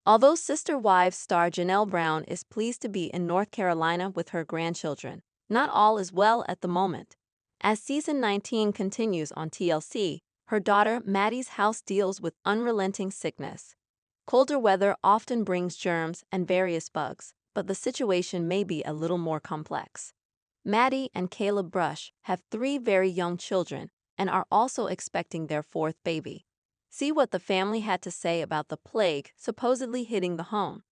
Although Sister Wives star Janelle Brown is pleased to be in North Carolina with her grandchildren, not all is well at the moment. As season 19 continues on TLC, her daughter Maddie's house deals with unrelenting sickness. Colder weather often brings germs and various bugs, but the situation may be a little more complex. Maddie and Caleb Brush have 3 very young children and are also expecting their 4th baby. See what the family had to say about the plague supposedly hitting the home.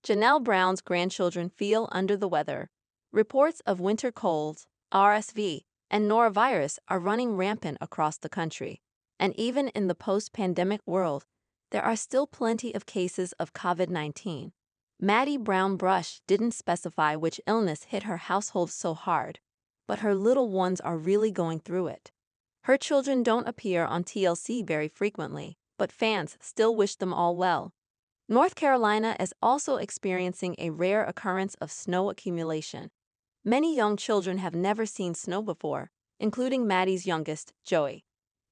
Janelle Brown's grandchildren feel under the weather. Reports of winter colds, RSV, and norovirus are running rampant across the country. And even in the post-pandemic world, there are still plenty of cases of COVID-19. Maddie Brown Brush didn't specify which illness hit her household so hard, but her little ones are really going through it. Her children don't appear on TLC very frequently, but fans still wish them all well. North Carolina is also experiencing a rare occurrence of snow accumulation. Many young children have never seen snow before, including Maddie's youngest, Joey.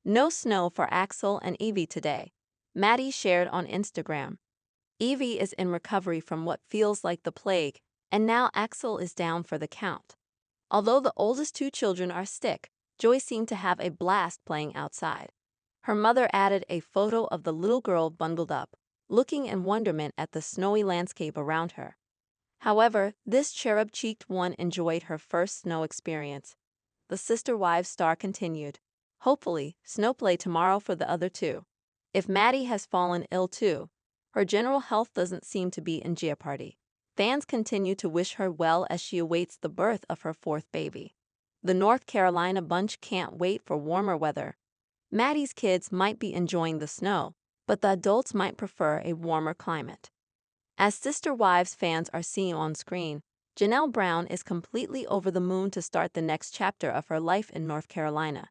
No snow for Axel and Evie today, Maddie shared on Instagram. Evie is in recovery from what feels like the plague, and now Axel is down for the count. Although the oldest 2 children are sick, Joy seemed to have a blast playing outside. Her mother added a photo of the little girl bundled up, looking in wonderment at the snowy landscape around her. However, this cherub-cheeked one enjoyed her first snow experience. The Sister Wives star continued, "Hopefully, snowplay tomorrow for the other 2. If Maddie has fallen ill too, her general health doesn't seem to be in jeopardy." Fans continue to wish her well as she awaits the birth of her 4th baby. The North Carolina bunch can't wait for warmer weather. Maddie's kids might be enjoying the snow, but the adults might prefer a warmer climate. As Sister Wives fans are seeing on screen, Janelle Brown is completely over the moon to start the next chapter of her life in North Carolina.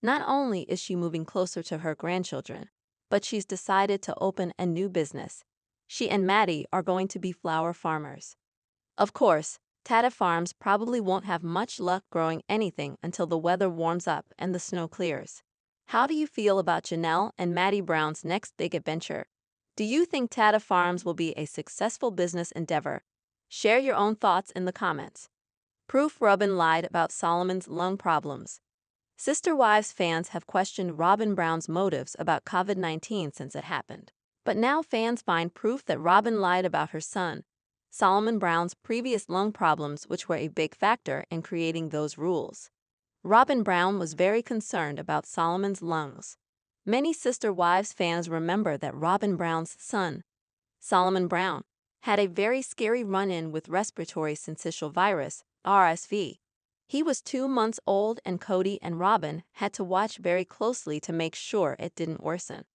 Not only is she moving closer to her grandchildren, but she's decided to open a new business. She and Maddie are going to be flower farmers. Of course, Tata Farms probably won't have much luck growing anything until the weather warms up and the snow clears. How do you feel about Janelle and Maddie Brown's next big adventure? Do you think Tata Farms will be a successful business endeavor? Share your own thoughts in the comments. Proof Robyn lied about Solomon's lung problems. Sister Wives fans have questioned Robyn Brown's motives about COVID-19 since it happened. But now fans find proof that Robyn lied about her son, Solomon Brown's previous lung problems, which were a big factor in creating those rules. Robyn Brown was very concerned about Solomon's lungs. Many Sister Wives fans remember that Robyn Brown's son, Solomon Brown, had a very scary run-in with respiratory syncytial virus, RSV. He was 2 months old and Cody and Robyn had to watch very closely to make sure it didn't worsen.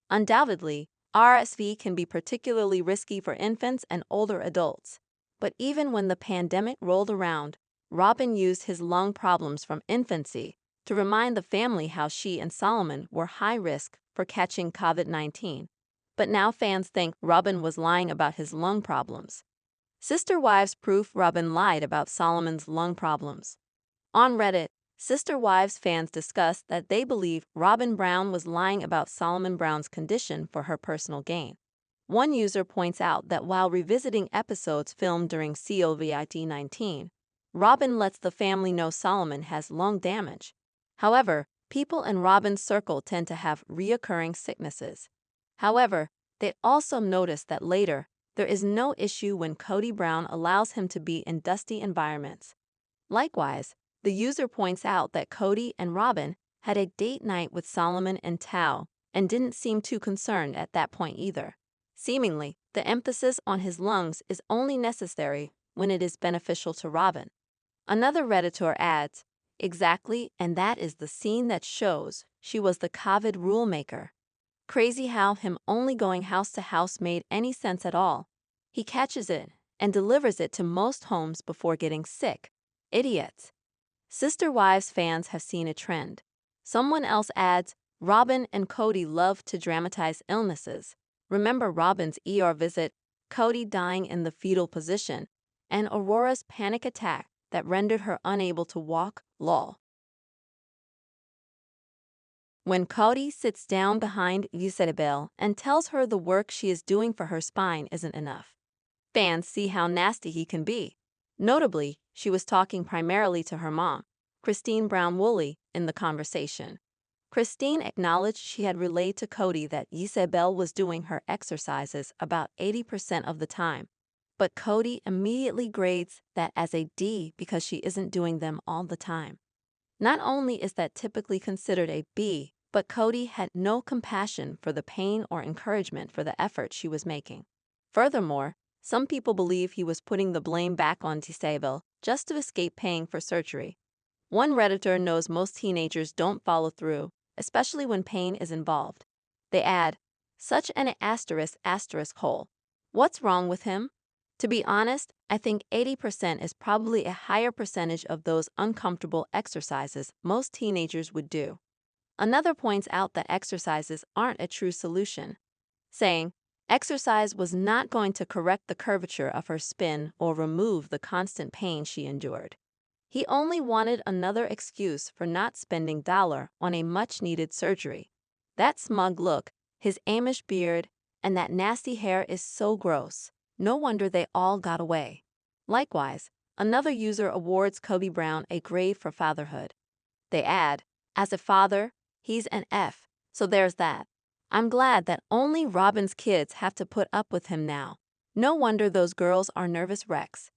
Undoubtedly, RSV can be particularly risky for infants and older adults. But even when the pandemic rolled around, Robyn used his lung problems from infancy to remind the family how she and Solomon were high risk for catching COVID-19. But now fans think Robyn was lying about his lung problems. Sister Wives proof Robyn lied about Solomon's lung problems. On Reddit, Sister Wives fans discussed that they believe Robyn Brown was lying about Solomon Brown's condition for her personal gain. One user points out that while revisiting episodes filmed during COVID-19, Robyn lets the family know Solomon has lung damage. However, people in Robyn's circle tend to have reoccurring sicknesses. However, they also notice that later, there is no issue when Cody Brown allows him to be in dusty environments. Likewise, the user points out that Cody and Robyn had a date night with Solomon and Tao and didn't seem too concerned at that point either. Seemingly, the emphasis on his lungs is only necessary when it is beneficial to Robyn. Another Redditor adds, "Exactly, and that is the scene that shows she was the COVID rule maker. Crazy how him only going house to house made any sense at all. He catches it and delivers it to most homes before getting sick. Idiots." Sister Wives fans have seen a trend. Someone else adds, Robyn and Cody love to dramatize illnesses. Remember Robyn's ER visit, Cody dying in the fetal position, and Aurora's panic attack that rendered her unable to walk, lol. When Cody sits down behind Isabel and tells her the work she is doing for her spine isn't enough, fans see how nasty he can be. Notably, she was talking primarily to her mom, Christine Brown-Woolley, in the conversation. Christine acknowledged she had relayed to Cody that Isabel was doing her exercises about 80% of the time, but Cody immediately grades that as a D because she isn't doing them all the time. Not only is that typically considered a B, but Cody had no compassion for the pain or encouragement for the effort she was making. Furthermore, some people believe he was putting the blame back on Isabel just to escape paying for surgery. One Redditor knows most teenagers don't follow through, especially when pain is involved. They add, such an asterisk hole. What's wrong with him? To be honest, I think 80% is probably a higher percentage of those uncomfortable exercises most teenagers would do. Another points out that exercises aren't a true solution, saying, exercise was not going to correct the curvature of her spine or remove the constant pain she endured. He only wanted another excuse for not spending dollar on a much-needed surgery. That smug look, his Amish beard, and that nasty hair is so gross. No wonder they all got away. Likewise, another user awards Cody Brown a grade for fatherhood. They add, as a father, he's an F, so there's that. I'm glad that only Robyn's kids have to put up with him now. No wonder those girls are nervous wrecks.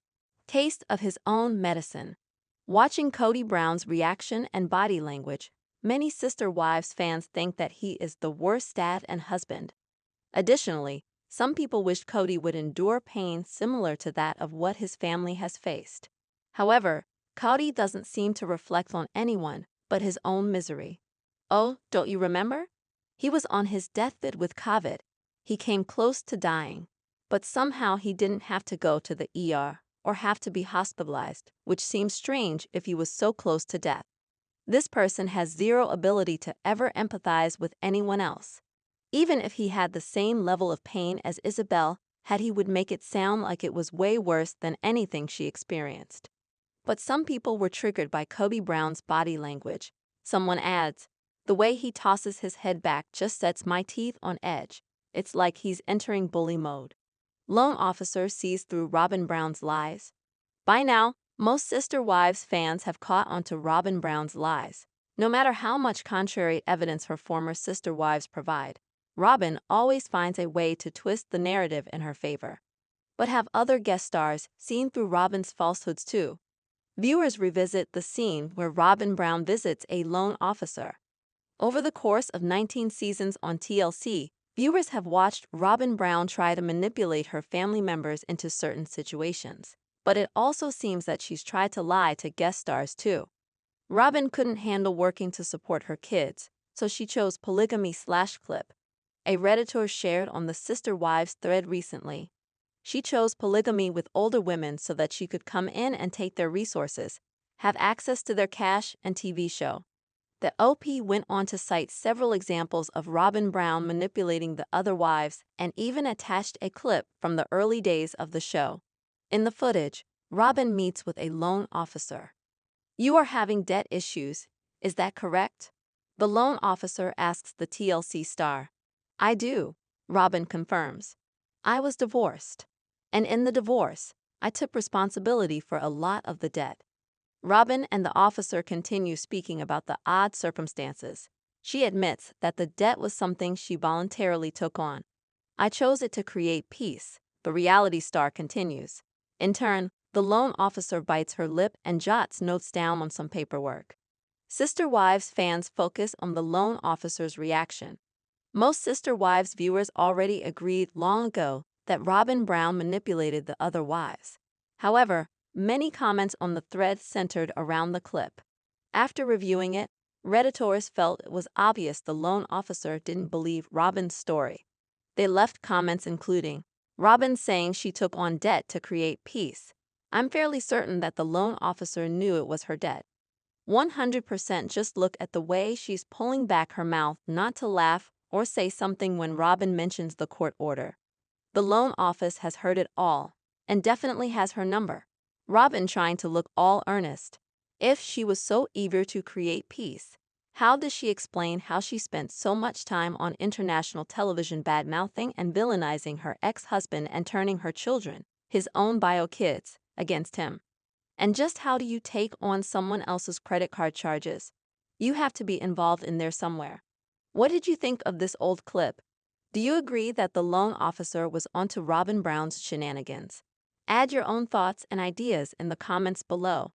Taste of his own medicine. Watching Cody Brown's reaction and body language, many Sister Wives fans think that he is the worst dad and husband. Additionally, some people wished Cody would endure pain similar to that of what his family has faced. However, Cody doesn't seem to reflect on anyone but his own misery. Oh, don't you remember? He was on his deathbed with COVID. He came close to dying, but somehow he didn't have to go to the ER or have to be hospitalized, which seems strange if he was so close to death. This person has zero ability to ever empathize with anyone else. Even if he had the same level of pain as Isabel, he would make it sound like it was way worse than anything she experienced. But some people were triggered by Cody Brown's body language. Someone adds, the way he tosses his head back just sets my teeth on edge. It's like he's entering bully mode. Lone officer sees through Robyn Brown's lies. By now, most Sister Wives fans have caught on to Robyn Brown's lies. No matter how much contrary evidence her former Sister Wives provide, Robyn always finds a way to twist the narrative in her favor. But have other guest stars seen through Robyn's falsehoods too? Viewers revisit the scene where Robyn Brown visits a lone officer. Over the course of 19 seasons on TLC, viewers have watched Robyn Brown try to manipulate her family members into certain situations. But it also seems that she's tried to lie to guest stars too. Robyn couldn't handle working to support her kids, so she chose polygamy/clip. A Redditor shared on the Sister Wives thread recently. She chose polygamy with older women so that she could come in and take their resources, have access to their cash and TV show. The OP went on to cite several examples of Robyn Brown manipulating the other wives and even attached a clip from the early days of the show. In the footage, Robyn meets with a lone officer. You are having debt issues, is that correct? The lone officer asks the TLC star. I do, Robyn confirms. I was divorced. And in the divorce, I took responsibility for a lot of the debt. Robyn and the officer continue speaking about the odd circumstances. She admits that the debt was something she voluntarily took on. I chose it to create peace, the reality star continues. In turn, the lone officer bites her lip and jots notes down on some paperwork. Sister Wives fans focus on the lone officer's reaction. Most Sister Wives viewers already agreed long ago that Robyn Brown manipulated the other wives. However, many comments on the thread centered around the clip. After reviewing it, Redditors felt it was obvious the lone officer didn't believe Robyn's story. They left comments including, Robyn saying she took on debt to create peace. I'm fairly certain that the lone officer knew it was her debt. 100% just look at the way she's pulling back her mouth not to laugh or say something when Robyn mentions the court order. The loan office has heard it all, and definitely has her number. Robyn trying to look all earnest. If she was so eager to create peace, How does she explain how she spent so much time on international television bad-mouthing and villainizing her ex-husband and turning her children, his own bio kids, against him? And just how do you take on someone else's credit card charges? You have to be involved in there somewhere. What did you think of this old clip? Do you agree that the loan officer was onto Robyn Brown's shenanigans? Add your own thoughts and ideas in the comments below.